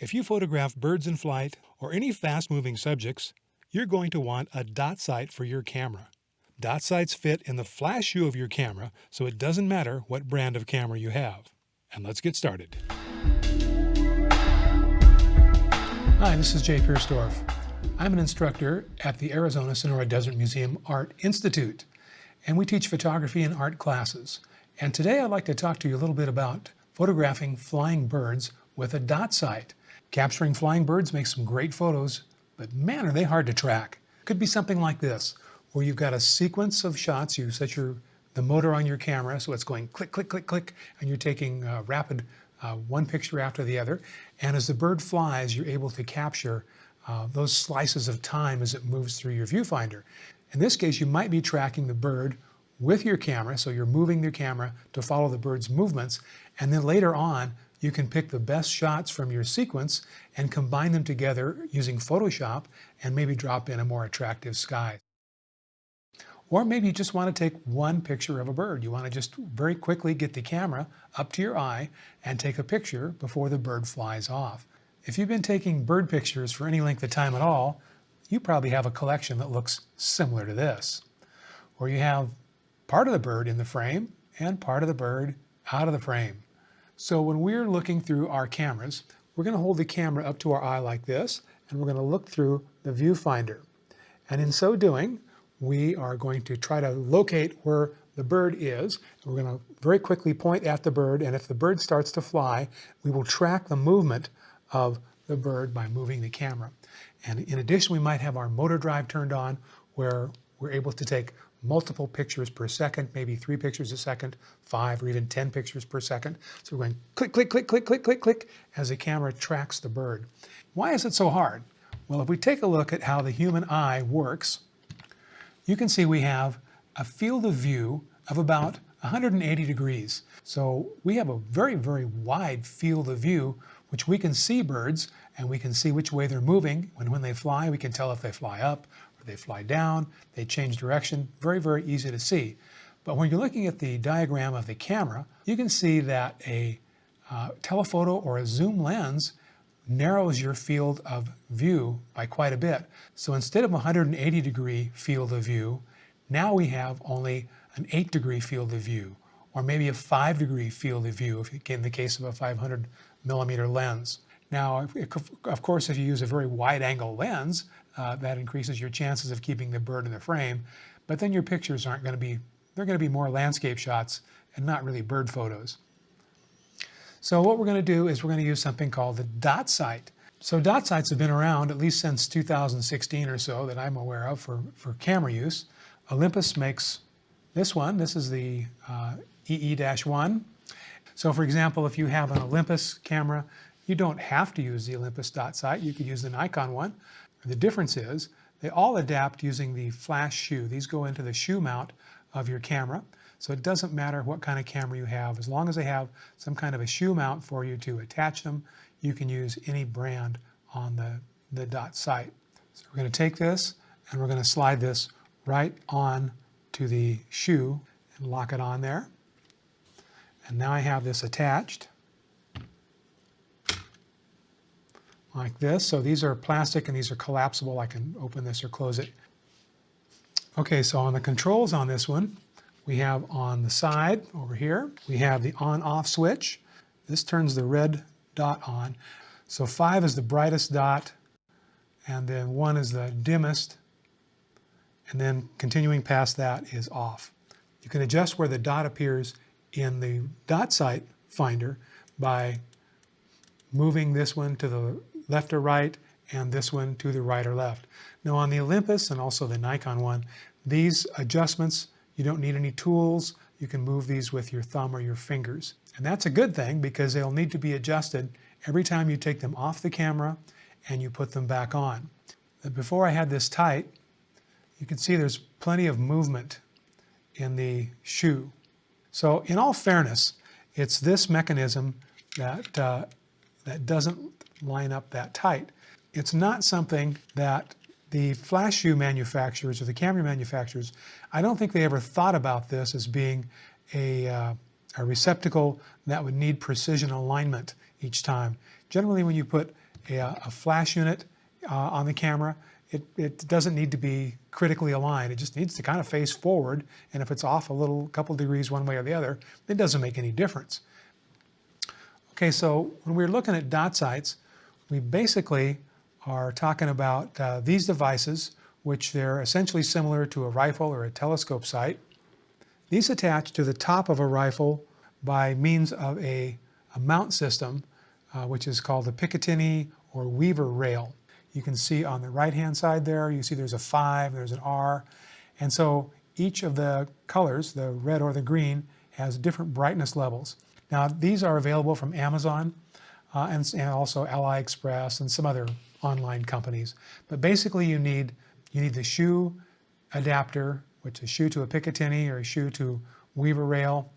If you photograph birds in flight or any fast-moving subjects, you're going to want a dot sight for your camera. Dot sights fit in the flash shoe of your camera, so it doesn't matter what brand of camera you have. And let's get started. Hi, this is Jay Pierstorff. I'm an instructor at the Arizona-Sonora Desert Museum Art Institute, and we teach photography and art classes. And today I'd like to talk to you a little bit about photographing flying birds with a dot sight. Capturing flying birds makes some great photos, but man, are they hard to track. Could be something like this, where you've got a sequence of shots. You set the motor on your camera, so it's going click, click, click, click, and you're taking rapid one picture after the other. And as the bird flies, you're able to capture those slices of time as it moves through your viewfinder. In this case, you might be tracking the bird with your camera, so you're moving your camera to follow the bird's movements, and then later on, you can pick the best shots from your sequence and combine them together using Photoshop and maybe drop in a more attractive sky. Or maybe you just want to take one picture of a bird. You want to just very quickly get the camera up to your eye and take a picture before the bird flies off. If you've been taking bird pictures for any length of time at all, you probably have a collection that looks similar to this, where you have part of the bird in the frame and part of the bird out of the frame. So when we're looking through our cameras, we're going to hold the camera up to our eye like this, and we're going to look through the viewfinder. And in so doing, we are going to try to locate where the bird is. We're going to very quickly point at the bird, and if the bird starts to fly, we will track the movement of the bird by moving the camera. And in addition, we might have our motor drive turned on, where we're able to take multiple pictures per second, maybe 3 pictures a second, 5 or even 10 pictures per second. So we're going click, click, click, click, click, click, click, as the camera tracks the bird. Why is it so hard? Well, if we take a look at how the human eye works, you can see we have a field of view of about 180 degrees. So we have a very, very wide field of view, which we can see birds, and we can see which way they're moving. When they fly, we can tell if they fly up, they fly down, they change direction, very, very easy to see. But when you're looking at the diagram of the camera, you can see that a telephoto or a zoom lens narrows your field of view by quite a bit. So instead of a 180 degree field of view, now we have only an 8 degree field of view, or maybe a 5 degree field of view, in the case of a 500 millimeter lens. Now, of course, if you use a very wide angle lens, that increases your chances of keeping the bird in the frame, but then your pictures aren't going to be, they're going to be more landscape shots and not really bird photos. So what we're going to do is we're going to use something called the dot sight. So dot sights have been around at least since 2016 or so that I'm aware of for camera use. Olympus makes this one. This is the EE-1. So for example, if you have an Olympus camera, you don't have to use the Olympus dot sight. You could use the Nikon one. The difference is they all adapt using the flash shoe. These go into the shoe mount of your camera. So it doesn't matter what kind of camera you have. As long as they have some kind of a shoe mount for you to attach them, you can use any brand on the dot sight. So we're going to take this and we're going to slide this right on to the shoe and lock it on there. And now I have this attached like this. So these are plastic and these are collapsible. I can open this or close it. Okay, so on the controls on this one, we have on the side over here, we have the on-off switch. This turns the red dot on. So 5 is the brightest dot, and then 1 is the dimmest, and then continuing past that is off. You can adjust where the dot appears in the dot sight finder by moving this one to the left or right, and this one to the right or left. Now on the Olympus and also the Nikon one, these adjustments, you don't need any tools. You can move these with your thumb or your fingers. And that's a good thing because they'll need to be adjusted every time you take them off the camera and you put them back on. But before I had this tight, you can see there's plenty of movement in the shoe. So in all fairness, it's this mechanism that doesn't line up that tight. It's not something that the flash shoe manufacturers or the camera manufacturers, I don't think they ever thought about this as being a receptacle that would need precision alignment each time. Generally, when you put a flash unit on the camera, it doesn't need to be critically aligned. It just needs to kind of face forward, and if it's off a couple degrees one way or the other, it doesn't make any difference. Okay, so when we're looking at dot sights, we basically are talking about these devices, which they're essentially similar to a rifle or a telescope sight. These attach to the top of a rifle by means of a mount system, which is called a Picatinny or Weaver rail. You can see on the right-hand side there, you see there's a 5, there's an R, and so each of the colors, the red or the green, has different brightness levels. Now, these are available from Amazon and also AliExpress and some other online companies. But basically, you need the shoe adapter, which is shoe to a Picatinny or a shoe to Weaver rail,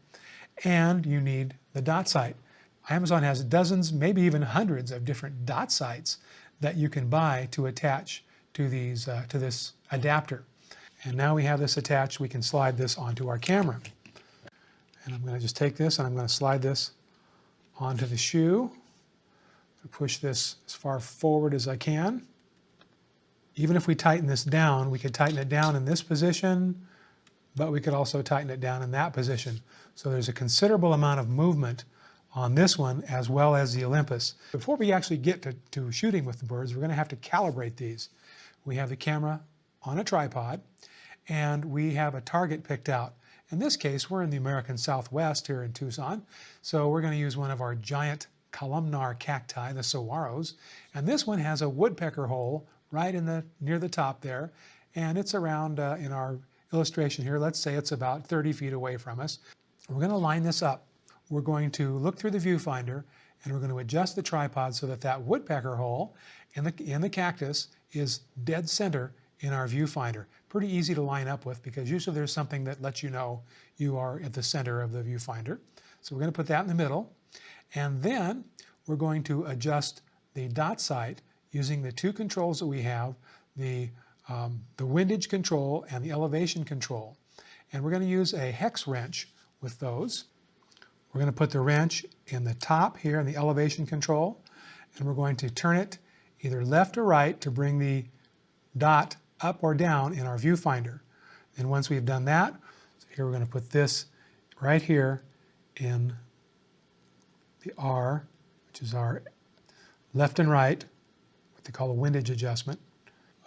and you need the dot sight. Amazon has dozens, maybe even hundreds of different dot sights that you can buy to attach to this adapter. And now we have this attached, we can slide this onto our camera. And I'm going to just take this and I'm going to slide this onto the shoe. Push this as far forward as I can. Even if we tighten this down, we could tighten it down in this position, but we could also tighten it down in that position. So there's a considerable amount of movement on this one as well as the Olympus. Before we actually get to shooting with the birds, we're going to have to calibrate these. We have the camera on a tripod and we have a target picked out. In this case, we're in the American Southwest here in Tucson, so we're going to use one of our giant columnar cacti, the saguaros, and this one has a woodpecker hole right near the top there, and it's around, in our illustration here, let's say it's about 30 feet away from us. We're going to line this up. We're going to look through the viewfinder and we're going to adjust the tripod so that that woodpecker hole in the cactus is dead center in our viewfinder. Pretty easy to line up with because usually there's something that lets you know you are at the center of the viewfinder. So we're going to put that in the middle, and then we're going to adjust the dot sight using the two controls that we have, the windage control and the elevation control. And we're going to use a hex wrench with those. We're going to put the wrench in the top here in the elevation control, and we're going to turn it either left or right to bring the dot up or down in our viewfinder. And once we've done that, so here we're going to put this right here in the R, which is our left and right, what they call a windage adjustment.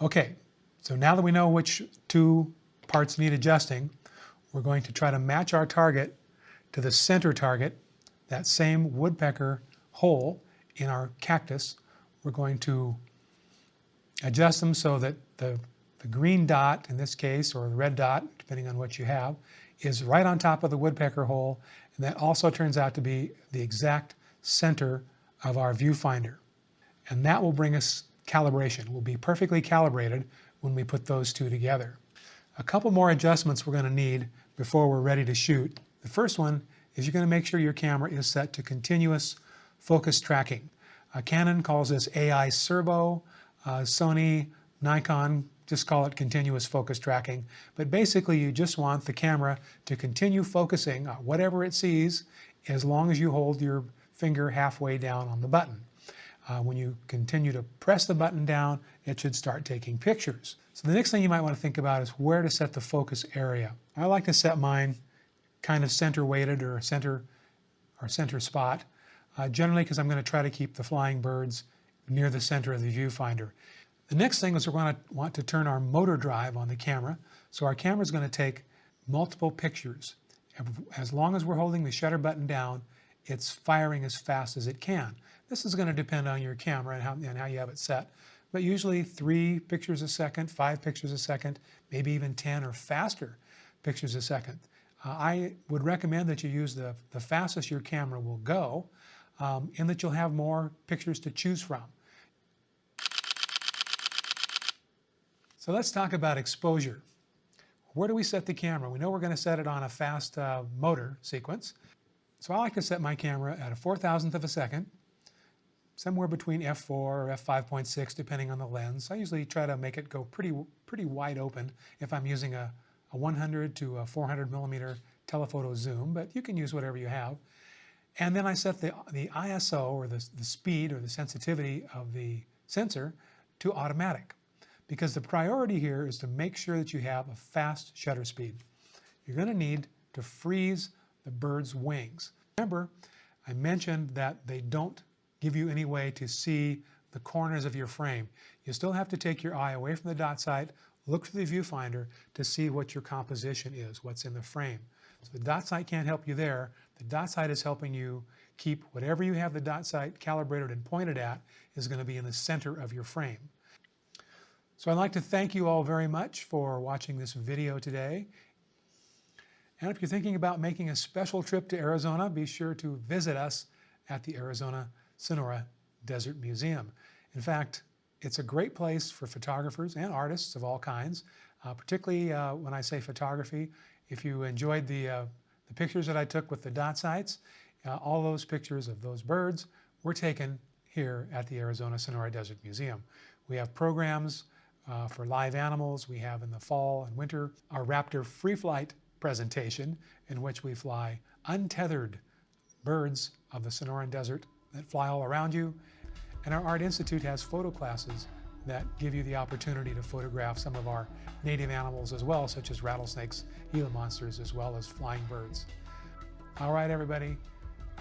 Okay, so now that we know which two parts need adjusting, we're going to try to match our target to the center target, that same woodpecker hole in our cactus. We're going to adjust them so that the green dot in this case, or the red dot, depending on what you have, is right on top of the woodpecker hole, and that also turns out to be the exact center of our viewfinder. And that will bring us calibration. We'll be perfectly calibrated when we put those two together. A couple more adjustments we're going to need before we're ready to shoot. The first one is you're going to make sure your camera is set to continuous focus tracking. Canon calls this AI servo, Sony, Nikon just call it continuous focus tracking. But basically you just want the camera to continue focusing on whatever it sees as long as you hold your finger halfway down on the button. When you continue to press the button down, it should start taking pictures. So the next thing you might want to think about is where to set the focus area. I like to set mine kind of center weighted or center spot, generally because I'm going to try to keep the flying birds near the center of the viewfinder. The next thing is we're going to want to turn our motor drive on the camera. So our camera is going to take multiple pictures. As long as we're holding the shutter button down, it's firing as fast as it can. This is going to depend on your camera and how you have it set. But usually 3 pictures a second, 5 pictures a second, maybe even 10 or faster pictures a second. I would recommend that you use the fastest your camera will go, in that you'll have more pictures to choose from. So let's talk about exposure. Where do we set the camera? We know we're going to set it on a fast motor sequence. So I like to set my camera at a 4,000th of a second, somewhere between f4 or f5.6 depending on the lens. I usually try to make it go pretty wide open if I'm using a 100 to a 400 millimeter telephoto zoom, but you can use whatever you have. And then I set the ISO, or the speed or the sensitivity of the sensor, to automatic, because the priority here is to make sure that you have a fast shutter speed. You're going to need to freeze the bird's wings. Remember, I mentioned that they don't give you any way to see the corners of your frame. You still have to take your eye away from the dot sight, look through the viewfinder to see what your composition is, what's in the frame. So the dot sight can't help you there. The dot sight is helping you keep whatever you have the dot sight calibrated and pointed at is going to be in the center of your frame. So I'd like to thank you all very much for watching this video today. And if you're thinking about making a special trip to Arizona, be sure to visit us at the Arizona-Sonora Desert Museum. In fact, it's a great place for photographers and artists of all kinds, particularly when I say photography. If you enjoyed the pictures that I took with the dot sights, all those pictures of those birds were taken here at the Arizona-Sonora Desert Museum. We have programs for live animals. We have in the fall and winter our Raptor free flight presentation, in which we fly untethered birds of the Sonoran Desert that fly all around you. And our Art Institute has photo classes that give you the opportunity to photograph some of our native animals as well, such as rattlesnakes, Gila monsters, as well as flying birds. All right, everybody.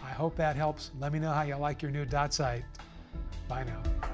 I hope that helps. Let me know how you like your new dot sight. Bye now.